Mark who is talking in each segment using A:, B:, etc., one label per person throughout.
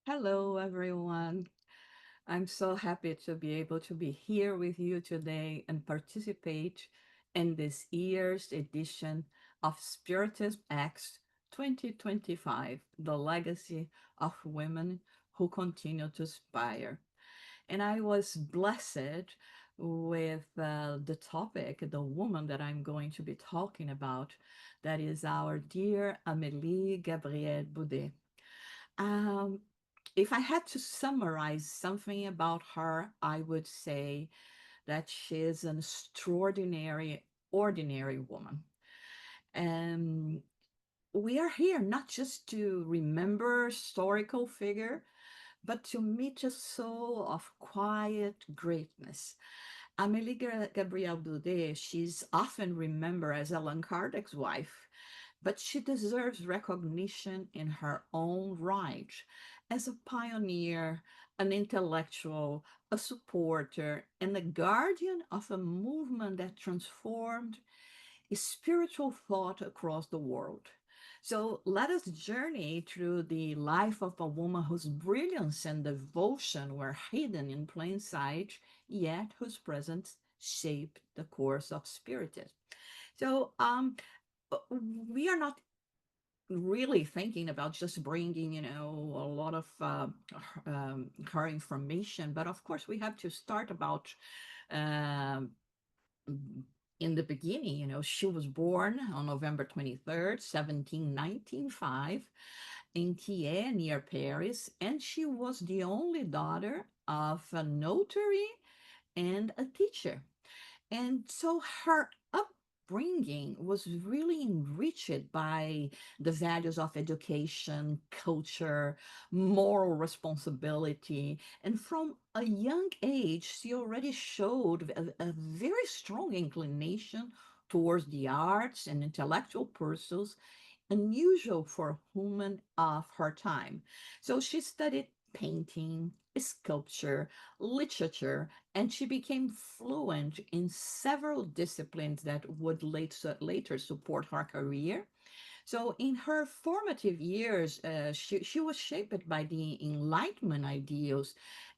A: Hello, everyone. I'm so happy to be able to be here with you today and participate in this year's edition of SPIRITISMx 2025, the legacy of women who continue to inspire. And I was blessed with the topic, the woman that I'm going to be talking about, that is our dear Amélie Gabrielle Boudet. Um, if I had to summarize something about her, I would say that she is an extraordinary, ordinary woman. And we are here not just to remember historical figure, but to meet a soul of quiet greatness. Amélie Gabrielle Boudet, she's often remembered as Allan Kardec's wife, but she deserves recognition in her own right as a pioneer, an intellectual, a supporter, and a guardian of a movement that transformed spiritual thought across the world. So let us journey through the life of a woman whose brilliance and devotion were hidden in plain sight, yet whose presence shaped the course of Spiritism. So we are not really thinking about just bringing, a lot of her information, but of course we have to start about um, in the beginning. She was born on November 23rd, 1795, in Thiers, near Paris, and she was the only daughter of a notary and a teacher. And so her upbringing was really enriched by the values of education, culture, moral responsibility. And from a young age, she already showed a very strong inclination towards the arts and intellectual pursuits unusual for a woman of her time. So she studied painting, sculpture, literature, and she became fluent in several disciplines that would later support her career. So in her formative years, she was shaped by the Enlightenment ideals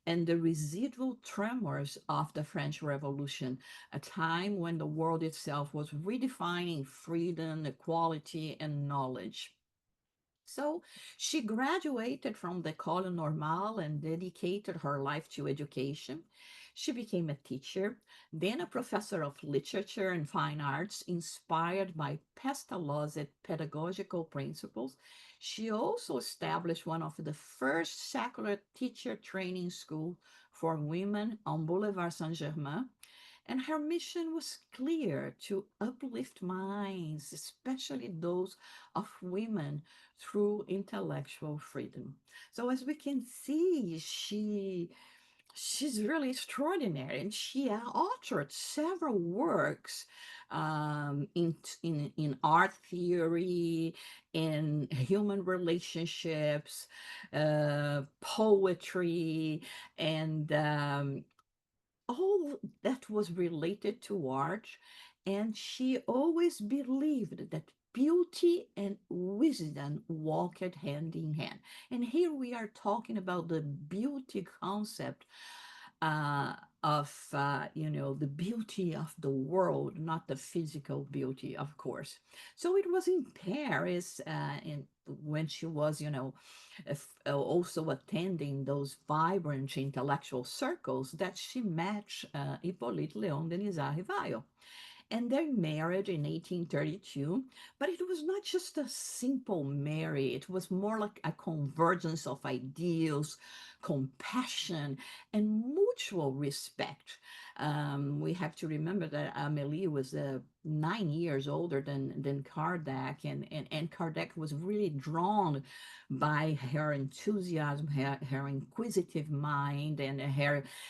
A: and the residual tremors of the French Revolution, a time when the world itself was redefining freedom, equality, and knowledge. So she graduated from the École Normale and dedicated her life to education. She became a teacher, then a professor of literature and fine arts, inspired by Pestalozzi's pedagogical principles. She also established one of the first secular teacher training schools for women on Boulevard Saint-Germain, and her mission was clear to uplift minds, especially those of women, through intellectual freedom. So as we can see, she's really extraordinary, and she authored several works in art theory, in human relationships, poetry, and all that was related to art. And she always believed that beauty and wisdom walked hand in hand. And here we are talking about the beauty concept uh, of the beauty of the world, not the physical beauty, of course. So it was in Paris, when she was, also attending those vibrant intellectual circles, that she met Hippolyte Léon Denisard Rivail, and they married in 1832. But it was not just a simple marriage, it was more like a convergence of ideals, compassion, and mutual respect. We have to remember that Amélie was 9 years older than Kardec, and Kardec was really drawn by her enthusiasm, her inquisitive mind, and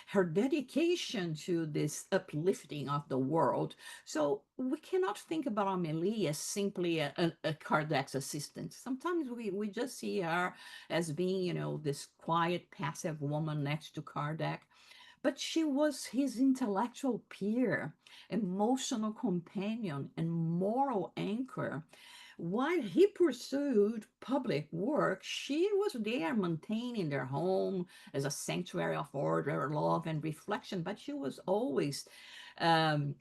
A: her dedication to this uplifting of the world. So we cannot think about Amélie as simply a Kardec's assistant. Sometimes we just see her as being, this quiet, passive woman next to Kardec. But she was his intellectual peer, emotional companion, and moral anchor, While he pursued public work, she was there maintaining their home as a sanctuary of order, love, and reflection. But she was always um,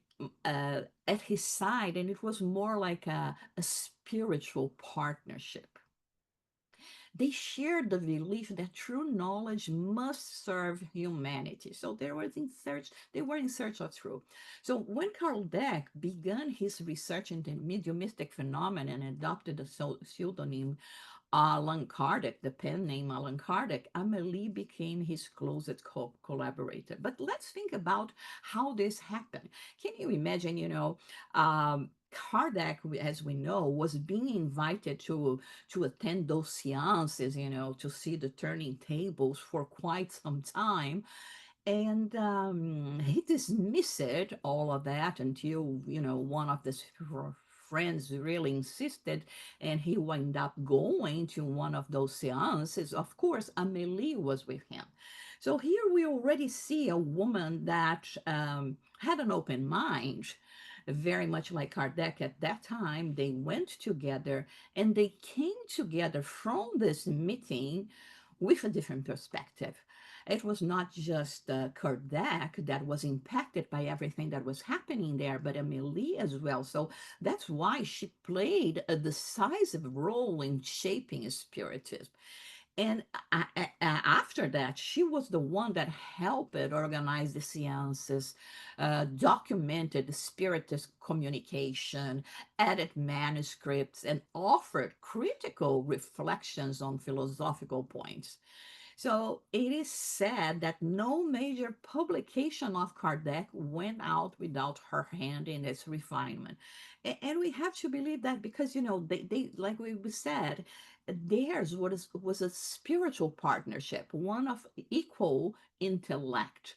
A: at his side, and it was more like a spiritual partnership. They shared the belief that true knowledge must serve humanity. So they were in search of truth. So when Kardec began his research into mediumistic phenomena and adopted the pseudonym Allan Kardec, the pen name Allan Kardec, Amelie became his closest collaborator. But let's think about how this happened. Can you imagine, Kardec, as we know, was being invited to attend those seances, to see the turning tables for quite some time. And he dismissed all of that until, one of his friends really insisted, and he wound up going to one of those seances. Of course, Amelie was with him. So here we already see a woman that had an open mind, very much like Kardec at that time. They went together and they came together from this meeting with a different perspective. It was not just Kardec that was impacted by everything that was happening there, but Amelie as well. So that's why she played a decisive role in shaping Spiritism. And after that, she was the one that helped organize the seances, documented the spiritist communication, added manuscripts, and offered critical reflections on philosophical points. So it is said that no major publication of Kardec went out without her hand in its refinement. And we have to believe that because, they like we said, theirs was a spiritual partnership, one of equal intellect.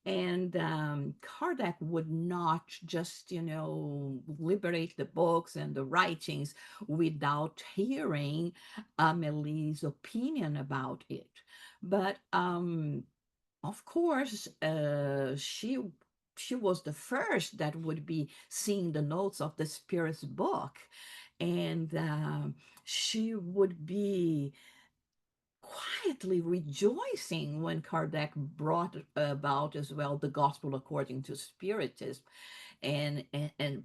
A: And Kardec would not just, liberate the books and the writings without hearing Amelie's opinion about it. But of course, she was the first that would be seeing the notes of the Spirit's book, and she would be quietly rejoicing when Kardec brought about as well the gospel according to Spiritism and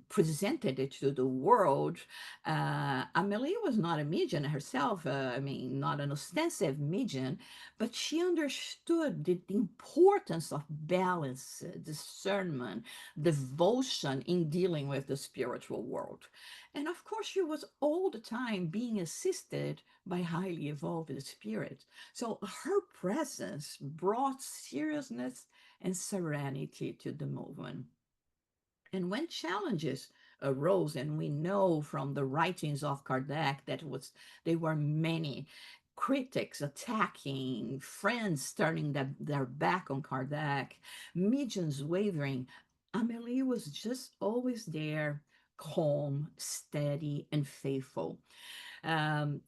A: presented it to the world. Amelie was not a medium herself, I mean, not an ostensive medium, but she understood the importance of balance, discernment, devotion in dealing with the spiritual world. And of course, she was all the time being assisted by highly evolved spirits. So her presence brought seriousness and serenity to the movement. And when challenges arose, and we know from the writings of Kardec that they were many critics attacking, friends turning their back on Kardec, mediums wavering, Amelie was just always there, calm, steady, and faithful. Her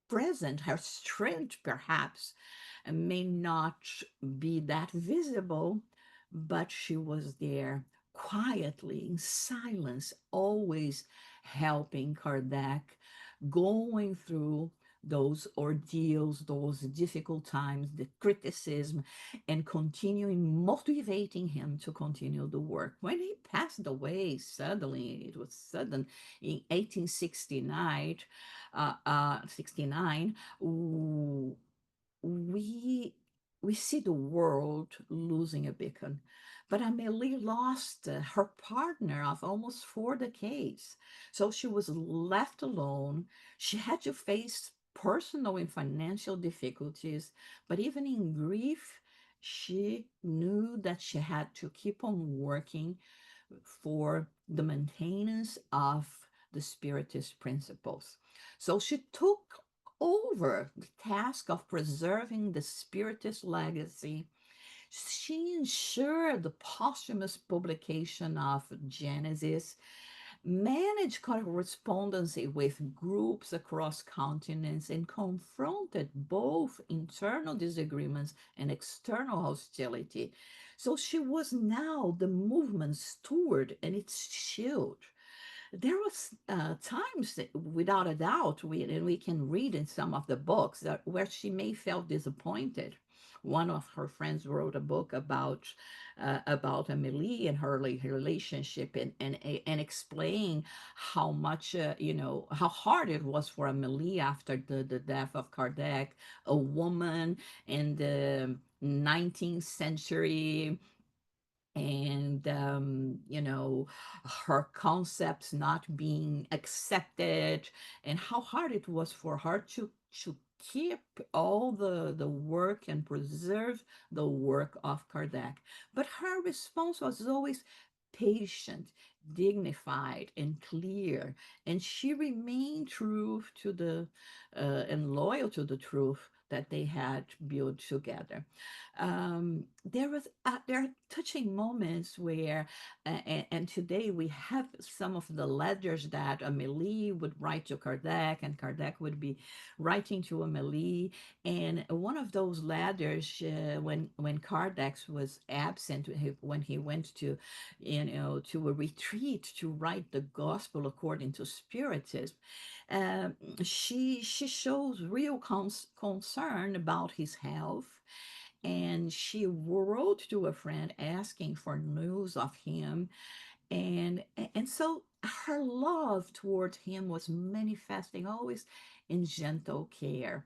A: present, her strength perhaps may not be that visible, but she was there quietly in silence, always helping Kardec, going through those ordeals, those difficult times, the criticism, and continuing motivating him to continue the work. When he passed away suddenly, it was sudden in 1869, 69, we we see the world losing a beacon. But Amelie lost her partner of almost 4 decades. So she was left alone. She had to face personal and financial difficulties. But even in grief, she knew that she had to keep on working for the maintenance of the Spiritist principles. So she took over the task of preserving the Spiritist legacy. She ensured the posthumous publication of Genesis, managed correspondence with groups across continents, and confronted both internal disagreements and external hostility. So she was now the movement's steward and its shield. there was times that, without a doubt, and we can read in some of the books that where she may felt disappointed. One of her friends wrote a book about Amelie and her relationship, and explain how much how hard it was for Amelie after the death of Kardec, a woman in the 19th century, and her concepts not being accepted, and how hard it was for her to keep all the work and preserve the work of Kardec. But her response was always patient, dignified, and clear, and she remained true to the and loyal to the truth that they had built together. There are touching moments where, and today we have some of the letters that Amelie would write to Kardec, and Kardec would be writing to Amelie. And one of those letters, when Kardec was absent, when he went to, to a retreat to write the Gospel according to Spiritism, um, she shows real concern about his health, and she wrote to a friend asking for news of him, and so her love toward him was manifesting always in gentle care.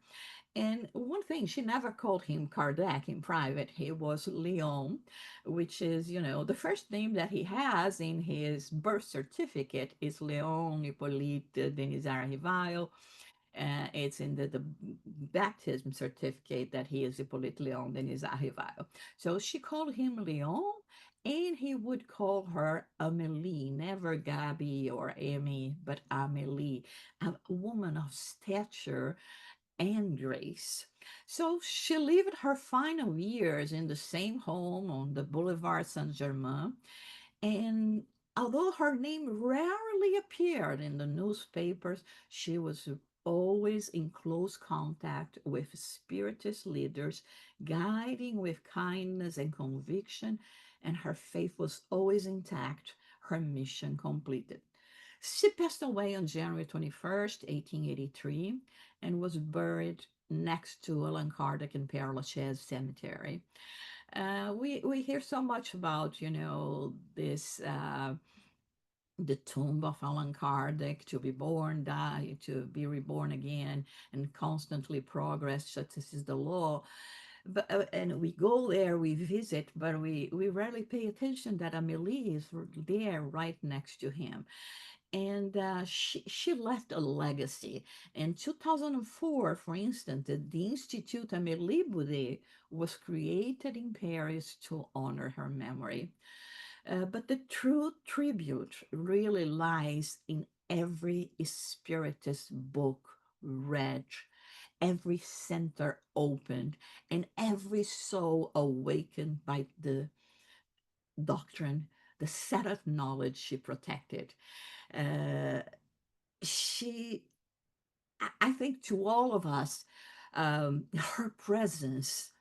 A: And one thing, she never called him Kardec in private. He was Leon, which is, the first name that he has in his birth certificate is Leon Hippolyte Denisard Rivail. It's in the baptism certificate that he is Hippolyte Leon Denis Arrival. So she called him Leon, and he would call her Amelie, never Gabby or Amy, but Amelie, a woman of stature and grace. So she lived her final years in the same home on the Boulevard Saint Germain, and although her name rarely appeared in the newspapers, she was always in close contact with Spiritist leaders, guiding with kindness and conviction, and her faith was always intact, her mission completed. She passed away on January 21st, 1883, and was buried next to Allan Kardec in Père Lachaise Cemetery. We hear so much about this the tomb of Allan Kardec, to be born, die, to be reborn again, and constantly progress, such as is the law. But and we go there, we visit, but we rarely pay attention that Amelie is there right next to him, and she left a legacy. In 2004, for instance, the Institute Amélie Boudet was created in Paris to honor her memory. But the true tribute really lies in every Spiritist book read, every center opened, and every soul awakened by the doctrine, the set of knowledge she protected. Uh, she, I think, to all of us, her presence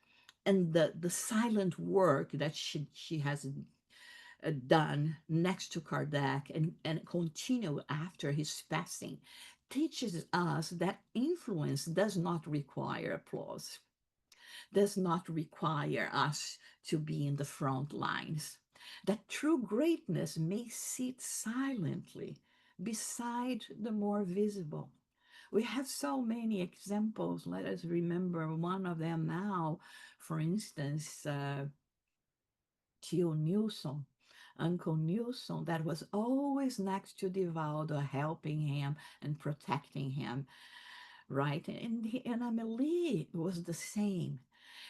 A: and the silent work that she has done next to Kardec, and continue after his passing, teaches us that influence does not require applause, does not require us to be in the front lines. That true greatness may sit silently beside the more visible. We have so many examples. Let us remember one of them now. For instance, Tio Nilsson, Uncle Nilsson, that was always next to Divaldo, helping him and protecting him, right? And Amelie was the same.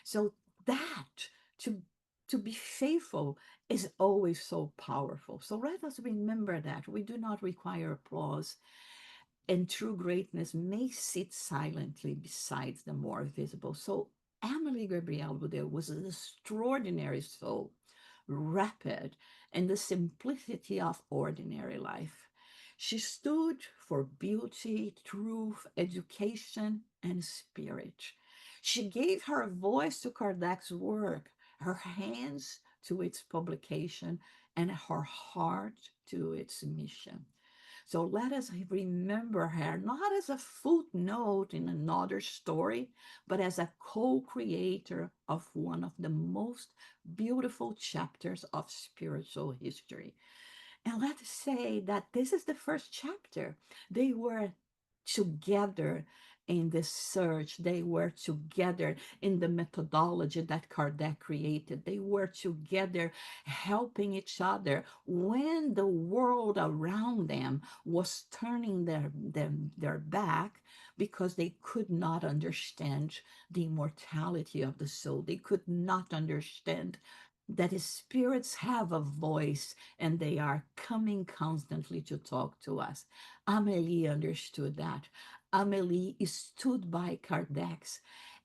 A: So that to to be faithful is always so powerful. So let us remember that we do not require applause, and true greatness may sit silently beside the more visible. So Amelie Gabrielle Boudet was an extraordinary soul, rapid in the simplicity of ordinary life. She stood for beauty, truth, education, and spirit. She gave her voice to Kardec's work, her hands to its publication, and her heart to its mission. So let us remember her not as a footnote in another story, but as a co creator of one of the most beautiful chapters of spiritual history. And let's say that this is the first chapter. They were together in this search. They were together in the methodology that Kardec created. They were together helping each other when the world around them was turning their back because they could not understand the immortality of the soul. They could not understand that the spirits have a voice and they are coming constantly to talk to us. Amelie understood that. Amelie stood by Kardec,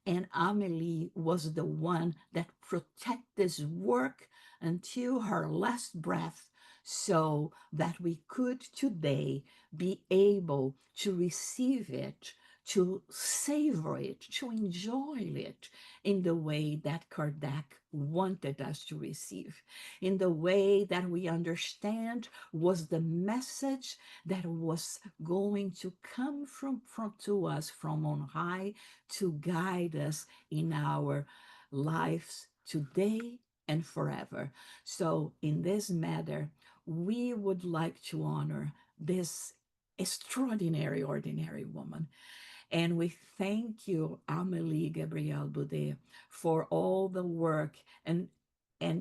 A: and Amelie was the one that protected this work until her last breath so that we could today be able to receive it, to savor it, to enjoy it in the way that Kardec wanted us to receive, in the way that we understand was the message that was going to come from to us from on high to guide us in our lives today and forever. So in this matter, we would like to honor this extraordinary ordinary woman, and we thank you, Amelie Gabrielle Boudet, for all the work, and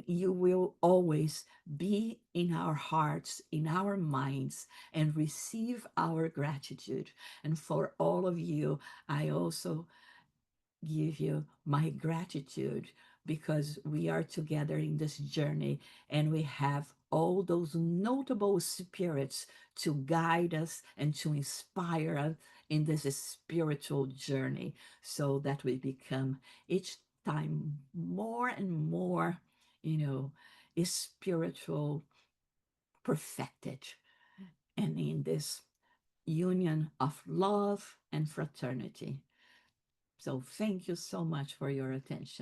A: you will always be in our hearts, in our minds, and receive our gratitude. And for all of you, I also give you my gratitude because we are together in this journey and we have all those notable spirits to guide us and to inspire us in this spiritual journey so that we become each time more and more, you know, spiritual perfected and in this union of love and fraternity. So thank you so much for your attention.